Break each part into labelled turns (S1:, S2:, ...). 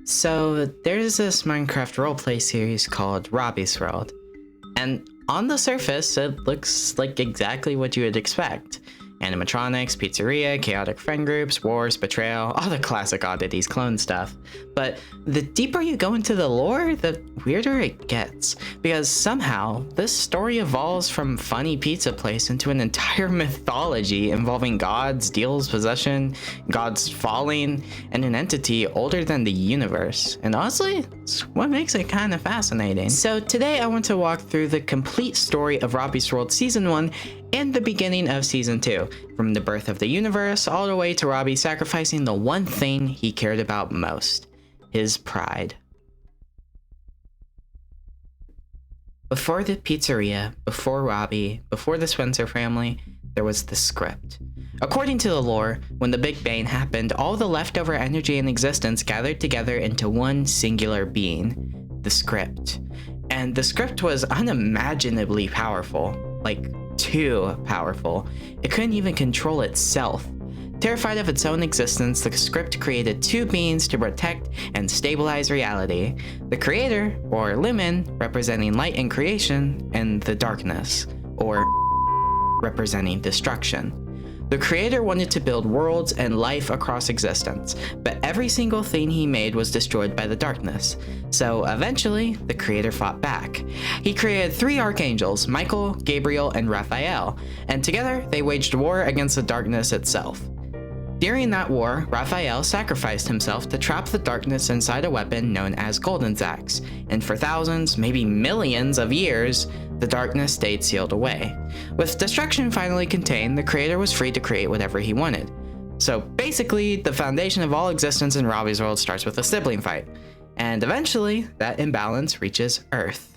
S1: So there's this Minecraft roleplay series called Robbie's World, and on the surface it looks like exactly what you would expect. Animatronics, pizzeria, chaotic friend groups, wars, betrayal, all the classic oddities clone stuff. But the deeper you go into the lore, the weirder it gets. Because somehow, this story evolves from funny pizza place into an entire mythology involving gods, deals, possession, gods falling, and an entity older than the universe. And honestly, it's what makes it kind of fascinating. So today I want to walk through the complete story of Robbie's World Season 1 and the beginning of Season 2, from the birth of the universe all the way to Robbie sacrificing the one thing he cared about most, his pride. Before the pizzeria, before Robbie, before the Spencer family, there was the script. According to the lore, when the Big Bang happened, all the leftover energy in existence gathered together into one singular being, the script. And the script was unimaginably powerful, like too powerful. It couldn't even control itself. Terrified of its own existence, the script created two beings to protect and stabilize reality. The creator, or Lemon, representing light and creation, and the darkness, or representing destruction. The creator wanted to build worlds and life across existence, but every single thing he made was destroyed by the darkness. So eventually, the creator fought back. He created three archangels, Michael, Gabriel, and Raphael, and together they waged war against the darkness itself. During that war, Raphael sacrificed himself to trap the darkness inside a weapon known as Golden's Axe, and for thousands, maybe millions of years, the darkness stayed sealed away. With destruction finally contained, the creator was free to create whatever he wanted. So basically, the foundation of all existence in Robbie's World starts with a sibling fight, and eventually, that imbalance reaches Earth.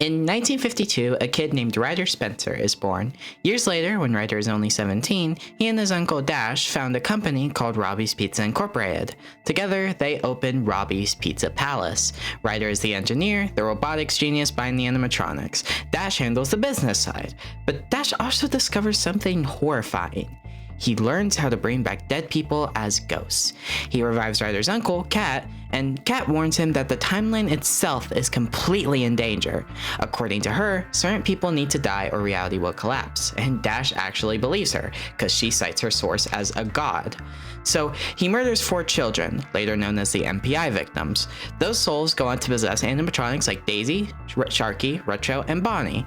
S1: In 1952, a kid named Ryder Spencer is born. Years later, when Ryder is only 17, he and his uncle Dash found a company called Robbie's Pizza Incorporated. Together, they opened Robbie's Pizza Palace. Ryder is the engineer, the robotics genius behind the animatronics. Dash handles the business side. But Dash also discovers something horrifying. He learns how to bring back dead people as ghosts. He revives Ryder's uncle, Kat, and Kat warns him that the timeline itself is completely in danger. According to her, certain people need to die or reality will collapse, and Dash actually believes her, because she cites her source as a god. So he murders 4 children, later known as the MPI victims. Those souls go on to possess animatronics like Daisy, Sharky, Retro, and Bonnie.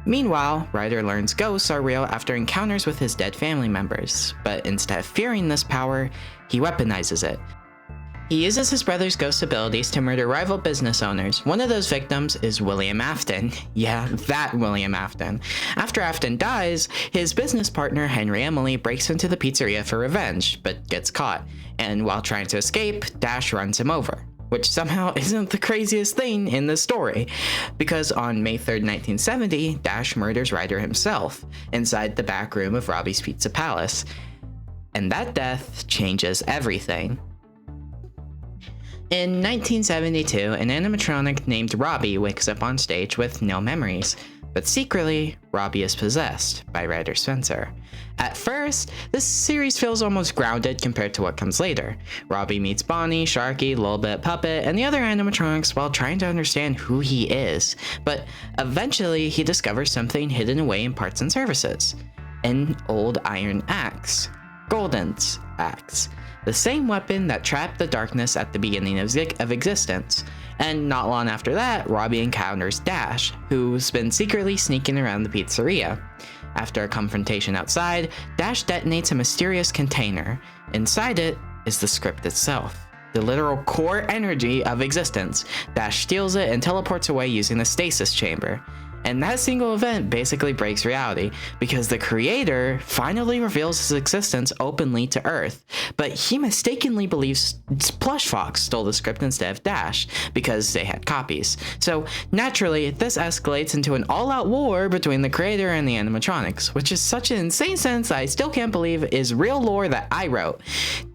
S1: Meanwhile, Ryder learns ghosts are real after encounters with his dead family members, but instead of fearing this power, he weaponizes it. He uses his brother's ghost abilities to murder rival business owners. One of those victims is William Afton. Yeah, that William Afton. After Afton dies, his business partner Henry Emily breaks into the pizzeria for revenge, but gets caught, and while trying to escape, Dash runs him over. Which somehow isn't the craziest thing in the story, because on May 3rd, 1970, Dash murders Ryder himself inside the back room of Robbie's Pizza Palace. And that death changes everything. In 1972, an animatronic named Robbie wakes up on stage with no memories, but secretly, Robbie is possessed by Ryder Spencer. At first, this series feels almost grounded compared to what comes later. Robbie meets Bonnie, Sharky, Lilbit, Puppet, and the other animatronics while trying to understand who he is, but eventually he discovers something hidden away in parts and services. An old iron axe. Golden's axe. The same weapon that trapped the darkness at the beginning of existence. And not long after that, Robbie encounters Dash, who's been secretly sneaking around the pizzeria. After a confrontation outside, Dash detonates a mysterious container. Inside it is the script itself, the literal core energy of existence. Dash steals it and teleports away using a stasis chamber. And that single event basically breaks reality, because the creator finally reveals his existence openly to Earth, but he mistakenly believes Plush Fox stole the script instead of Dash, because they had copies. So naturally, this escalates into an all-out war between the creator and the animatronics, which is such an insane sense I still can't believe is real lore that I wrote.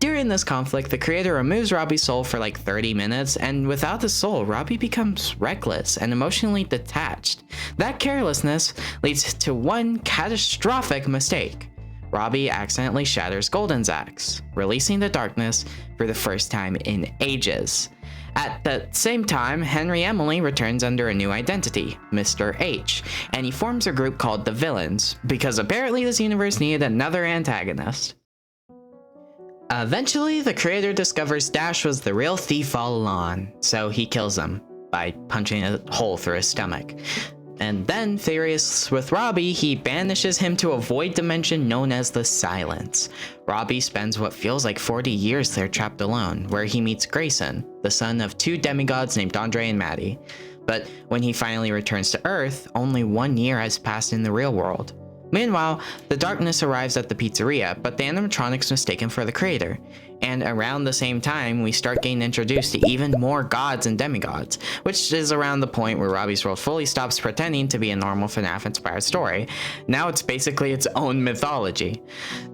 S1: During this conflict, the creator removes Robbie's soul for like 30 minutes, and without the soul, Robbie becomes reckless and emotionally detached. That carelessness leads to one catastrophic mistake. Robbie accidentally shatters Golden's axe, releasing the darkness for the first time in ages. At the same time, Henry Emily returns under a new identity, Mr. H, and he forms a group called the Villains, because apparently this universe needed another antagonist. Eventually, the creator discovers Dash was the real thief all along, so he kills him by punching a hole through his stomach. And then, furious with Robbie, he banishes him to a void dimension known as the Silence. Robbie spends what feels like 40 years there trapped alone, where he meets Grayson, the son of two demigods named Andre and Maddie. But when he finally returns to Earth, only 1 year has passed in the real world. Meanwhile, the darkness arrives at the pizzeria, but the animatronics mistaken for the creator. And around the same time, we start getting introduced to even more gods and demigods, which is around the point where Robbie's world fully stops pretending to be a normal FNAF-inspired story. Now it's basically its own mythology.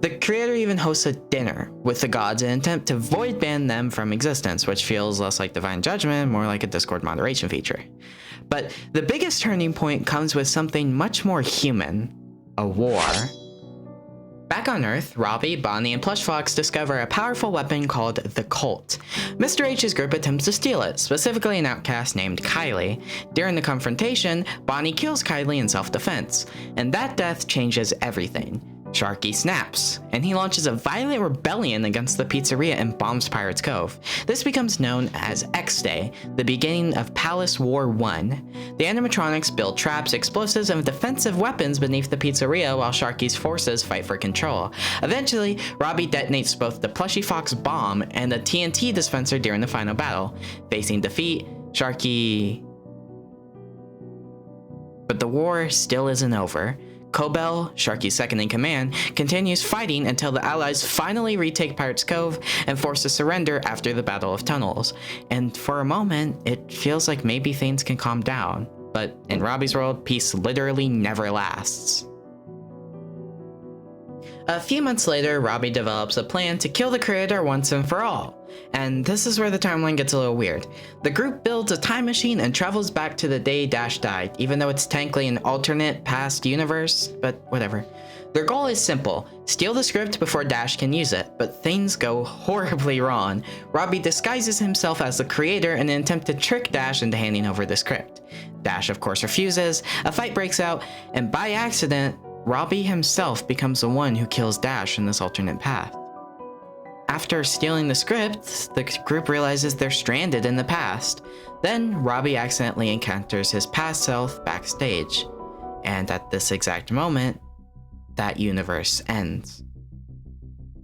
S1: The creator even hosts a dinner with the gods in an attempt to void ban them from existence, which feels less like divine judgment, more like a Discord moderation feature. But the biggest turning point comes with something much more human. A war. Back on Earth, Robbie, Bonnie, and Plush Fox discover a powerful weapon called the Colt. Mr. H's group attempts to steal it, specifically an outcast named Kylie. During the confrontation, Bonnie kills Kylie in self-defense, and that death changes everything. Sharky snaps, and he launches a violent rebellion against the pizzeria and bombs Pirates Cove. This becomes known as X-Day, the beginning of Palace War 1. The animatronics build traps, explosives, and defensive weapons beneath the pizzeria while Sharky's forces fight for control. Eventually, Robbie detonates both the Plushy Fox bomb and the TNT dispenser during the final battle. Facing defeat, Sharky... But the war still isn't over. Cobell, Sharky's second-in-command, continues fighting until the Allies finally retake Pirates Cove and force a surrender after the Battle of Tunnels. And for a moment, it feels like maybe things can calm down. But in Robbie's world, peace literally never lasts. A few months later, Robbie develops a plan to kill the creator once and for all. And this is where the timeline gets a little weird. The group builds a time machine and travels back to the day Dash died, even though it's technically an alternate past universe, but whatever. Their goal is simple: steal the script before Dash can use it, but things go horribly wrong. Robbie disguises himself as the creator in an attempt to trick Dash into handing over the script. Dash of course refuses, a fight breaks out, and by accident, Robbie himself becomes the one who kills Dash in this alternate path. After stealing the script, the group realizes they're stranded in the past. Then, Robbie accidentally encounters his past self backstage. And at this exact moment, that universe ends.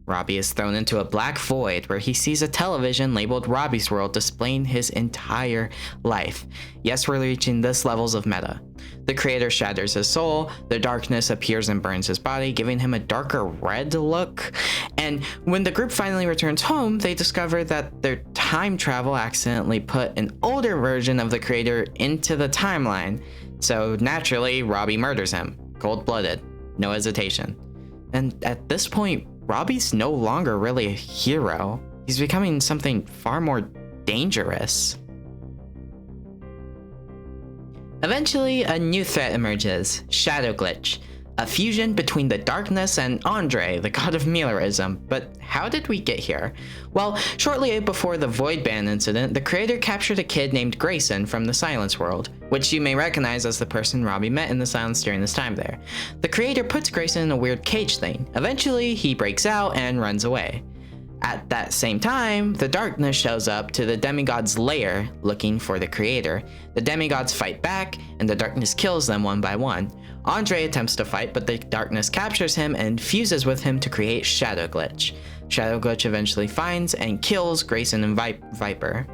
S1: Robbie is thrown into a black void where he sees a television labeled Robbie's World displaying his entire life. Yes, we're reaching this levels of meta. The creator shatters his soul, the darkness appears and burns his body, giving him a darker red look. And when the group finally returns home, they discover that their time travel accidentally put an older version of the creator into the timeline. So naturally, Robbie murders him, cold-blooded, no hesitation. And at this point, Robbie's no longer really a hero. He's becoming something far more dangerous. Eventually, a new threat emerges, Shadow Glitch, a fusion between the darkness and Andre, the god of Millerism. But how did we get here? Well, shortly before the Void Ban incident, the creator captured a kid named Grayson from the Silence World, which you may recognize as the person Robbie met in the Silence during his time there. The creator puts Grayson in a weird cage thing. Eventually, he breaks out and runs away. At that same time, the darkness shows up to the demigod's lair looking for the creator. The demigods fight back, and the darkness kills them one by one. Andre attempts to fight, but the darkness captures him and fuses with him to create Shadow Glitch. Shadow Glitch eventually finds and kills Grayson and Viper.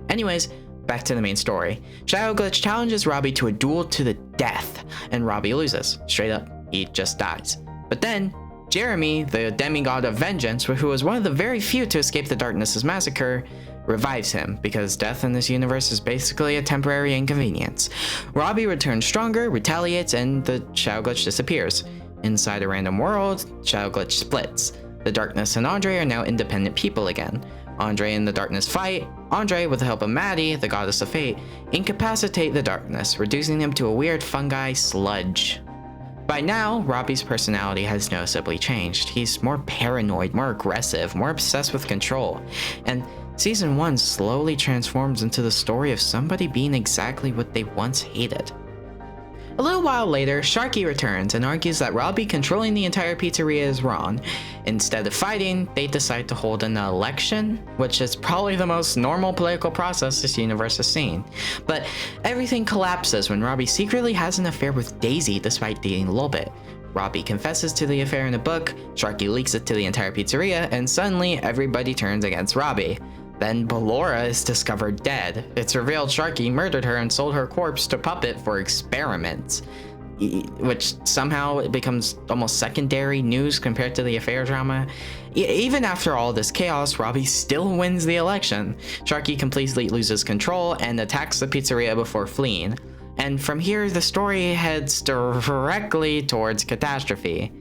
S1: Anyways, back to the main story. Shadow Glitch challenges Robbie to a duel to the death, and Robbie loses. Straight up, he just dies. But then, Jeremy, the demigod of vengeance, who was one of the very few to escape the darkness's massacre, revives him, because death in this universe is basically a temporary inconvenience. Robbie returns stronger, retaliates, and the Shadow Glitch disappears. Inside a random world, Shadow Glitch splits. The darkness and Andre are now independent people again. Andre and the darkness fight. Andre, with the help of Maddie, the goddess of fate, incapacitate the darkness, reducing him to a weird fungi sludge. By now, Robbie's personality has noticeably changed. He's more paranoid, more aggressive, more obsessed with control. And Season 1 slowly transforms into the story of somebody being exactly what they once hated. A little while later, Sharky returns and argues that Robbie controlling the entire pizzeria is wrong. Instead of fighting, they decide to hold an election, which is probably the most normal political process this universe has seen. But everything collapses when Robbie secretly has an affair with Daisy despite dating Lolbit. Robbie confesses to the affair in a book, Sharky leaks it to the entire pizzeria, and suddenly everybody turns against Robbie. Then Ballora is discovered dead. It's revealed Sharky murdered her and sold her corpse to Puppet for experiments, which somehow it becomes almost secondary news compared to the affair drama. Even after all this chaos, Robbie still wins the election. Sharky completely loses control and attacks the pizzeria before fleeing. And from here, the story heads directly towards catastrophe.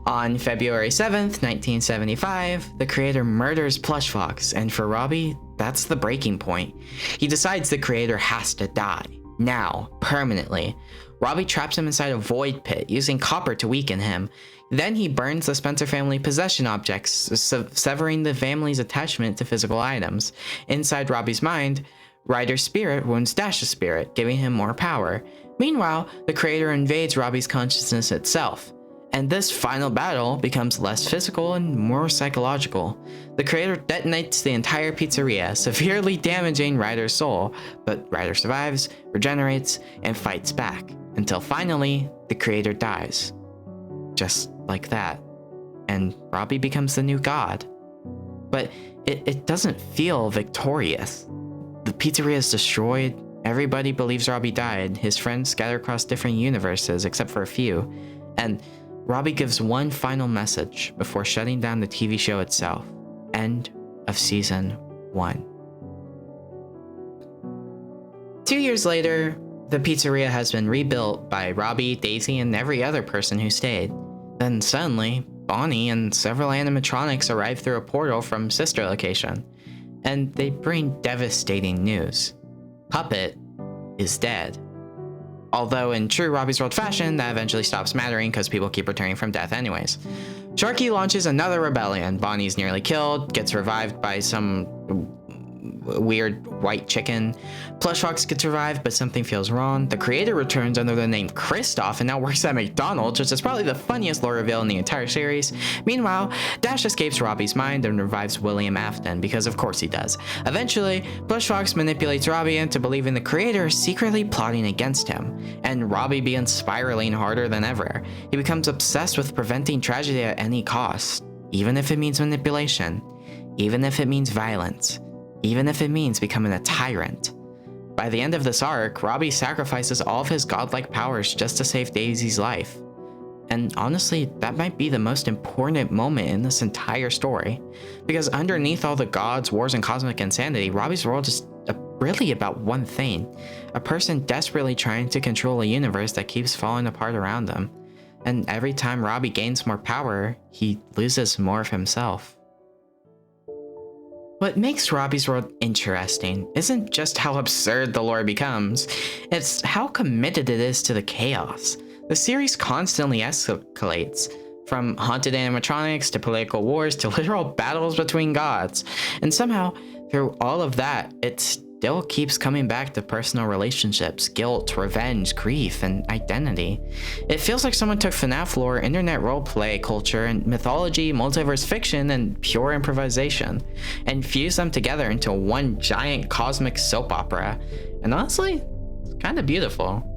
S1: On February 7th, 1975, the creator murders Plushfox, and for Robbie, that's the breaking point. He decides the creator has to die. Now, permanently. Robbie traps him inside a void pit, using copper to weaken him. Then he burns the Spencer family possession objects, severing the family's attachment to physical items. Inside Robbie's mind, Ryder's spirit wounds Dash's spirit, giving him more power. Meanwhile, the creator invades Robbie's consciousness itself. And this final battle becomes less physical and more psychological. The creator detonates the entire pizzeria, severely damaging Ryder's soul, but Ryder survives, regenerates, and fights back, until finally, the creator dies. Just like that. And Robbie becomes the new god. But it doesn't feel victorious. The pizzeria is destroyed, everybody believes Robbie died, his friends scatter across different universes except for a few, and Robbie gives one final message before shutting down the TV show itself. End of Season 1. 2 years later, the pizzeria has been rebuilt by Robbie, Daisy, and every other person who stayed. Then suddenly, Bonnie and several animatronics arrive through a portal from Sister Location, and they bring devastating news. Puppet is dead. Although in true Robbie's World fashion, that eventually stops mattering because people keep returning from death anyways. Sharky launches another rebellion. Bonnie's nearly killed, gets revived by some weird white chicken. Plushfox gets revived, but something feels wrong. The creator returns under the name Kristoff and now works at McDonald's, which is probably the funniest lore reveal in the entire series. Meanwhile, Dash escapes Robbie's mind and revives William Afton, because of course he does. Eventually, Plushfox manipulates Robbie into believing the creator is secretly plotting against him, and Robbie begins spiraling harder than ever. He becomes obsessed with preventing tragedy at any cost, even if it means manipulation, even if it means violence, even if it means becoming a tyrant. By the end of this arc, Robbie sacrifices all of his godlike powers just to save Daisy's life. And honestly, that might be the most important moment in this entire story. Because underneath all the gods, wars, and cosmic insanity, Robbie's world is really about one thing. A person desperately trying to control a universe that keeps falling apart around them. And every time Robbie gains more power, he loses more of himself. What makes Robbie's World interesting isn't just how absurd the lore becomes, it's how committed it is to the chaos. The series constantly escalates, from haunted animatronics to political wars to literal battles between gods. And somehow, through all of that, it still keeps coming back to personal relationships, guilt, revenge, grief, and identity. It feels like someone took FNAF lore, internet roleplay culture, and mythology, multiverse fiction, and pure improvisation, and fused them together into one giant cosmic soap opera. And honestly, it's kind of beautiful.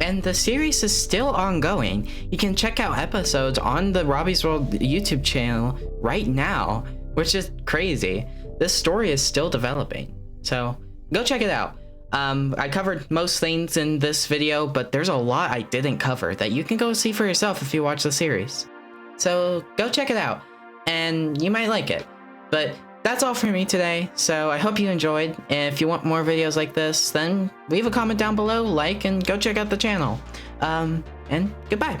S1: And the series is still ongoing. You can check out episodes on the Robbie's World YouTube channel right now, which is crazy. This story is still developing, so go check it out. I covered most things in this video, but there's a lot I didn't cover that you can go see for yourself if you watch the series. So go check it out, and you might like it. But that's all for me today, so I hope you enjoyed. If you want more videos like this, then leave a comment down below, like, and go check out the channel. And goodbye.